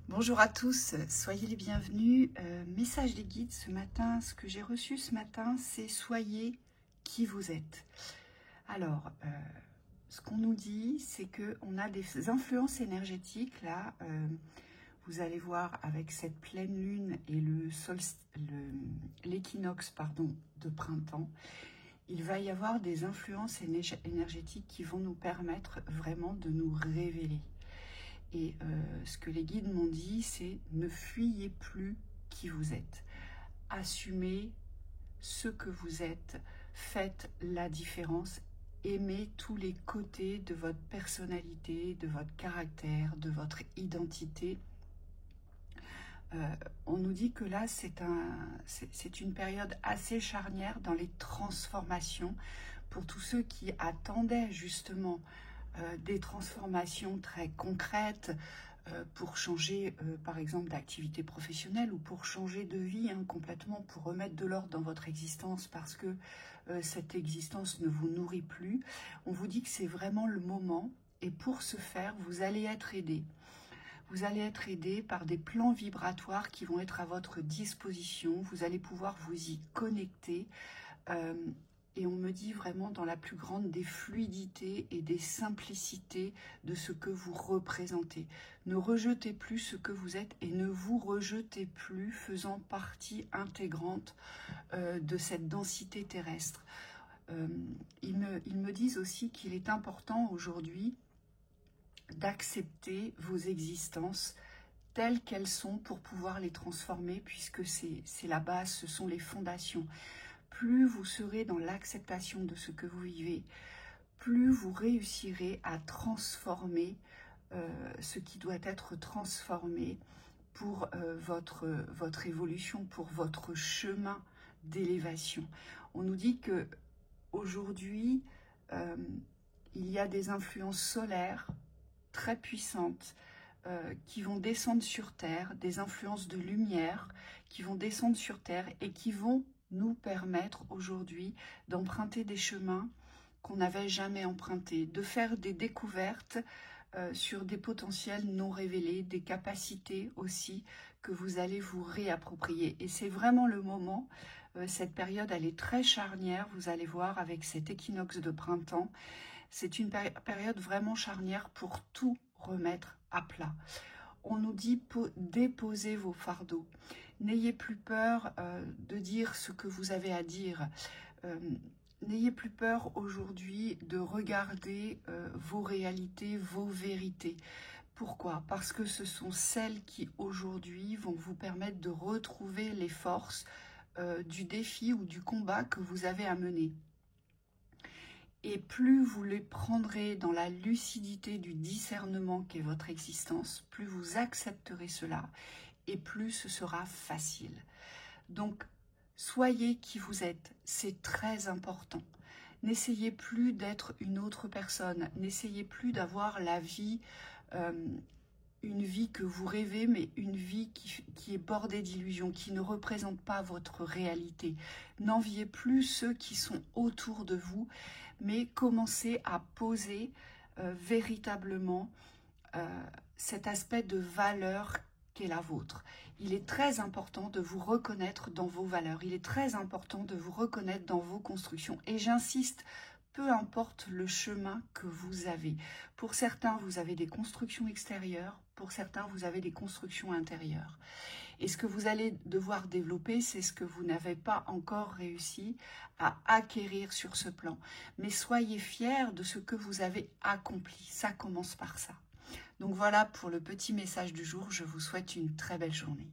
Bonjour à tous, soyez les bienvenus. Message des guides ce matin, ce que j'ai reçu ce matin, c'est soyez qui vous êtes. Alors, ce qu'on nous dit, c'est qu'on a des influences énergétiques là. Vous allez voir avec cette pleine lune et l'équinoxe de printemps, il va y avoir des influences énergétiques qui vont nous permettre vraiment de nous révéler. Et ce que les guides m'ont dit, c'est ne fuyez plus qui vous êtes. Assumez ce que vous êtes, faites la différence, aimez tous les côtés de votre personnalité, de votre caractère, de votre identité. On nous dit que là, c'est une période assez charnière dans les transformations pour tous ceux qui attendaient justement des transformations très concrètes pour changer par exemple d'activité professionnelle ou pour changer de vie complètement, pour remettre de l'ordre dans votre existence parce que cette existence ne vous nourrit plus. On vous dit que c'est vraiment le moment et pour ce faire, vous allez être aidé. Vous allez être aidé par des plans vibratoires qui vont être à votre disposition. Vous allez pouvoir vous y connecter. Et on me dit vraiment dans la plus grande des fluidités et des simplicités de ce que vous représentez. Ne rejetez plus ce que vous êtes et ne vous rejetez plus faisant partie intégrante de cette densité terrestre. Ils me disent aussi qu'il est important aujourd'hui d'accepter vos existences telles qu'elles sont pour pouvoir les transformer, puisque c'est la base, ce sont les fondations. Plus vous serez dans l'acceptation de ce que vous vivez, plus vous réussirez à transformer ce qui doit être transformé pour votre évolution, pour votre chemin d'élévation. On nous dit que aujourd'hui, il y a des influences solaires très puissantes qui vont descendre sur Terre, des influences de lumière qui vont descendre sur Terre et qui vont nous permettre aujourd'hui d'emprunter des chemins qu'on n'avait jamais empruntés, de faire des découvertes sur des potentiels non révélés, des capacités aussi que vous allez vous réapproprier. Et c'est vraiment le moment, cette période elle est très charnière, vous allez voir avec cet équinoxe de printemps, c'est une période vraiment charnière pour tout remettre à plat. On nous dit déposez vos fardeaux. N'ayez plus peur de dire ce que vous avez à dire. N'ayez plus peur aujourd'hui de regarder vos réalités, vos vérités. Pourquoi? Parce que ce sont celles qui aujourd'hui vont vous permettre de retrouver les forces du défi ou du combat que vous avez à mener. Et plus vous les prendrez dans la lucidité du discernement qu'est votre existence, plus vous accepterez cela et plus ce sera facile. Donc, soyez qui vous êtes, c'est très important. N'essayez plus d'être une autre personne, n'essayez plus d'avoir la vie, une vie que vous rêvez, mais une vie qui est bordée d'illusions, qui ne représente pas votre réalité. N'enviez plus ceux qui sont autour de vous, mais commencez à poser véritablement cet aspect de valeur qu'est la vôtre. Il est très important de vous reconnaître dans vos valeurs, il est très important de vous reconnaître dans vos constructions. Et j'insiste, peu importe le chemin que vous avez. Pour certains, vous avez des constructions extérieures, pour certains, vous avez des constructions intérieures. Et ce que vous allez devoir développer, c'est ce que vous n'avez pas encore réussi à acquérir sur ce plan. Mais soyez fiers de ce que vous avez accompli. Ça commence par ça. Donc voilà pour le petit message du jour. Je vous souhaite une très belle journée.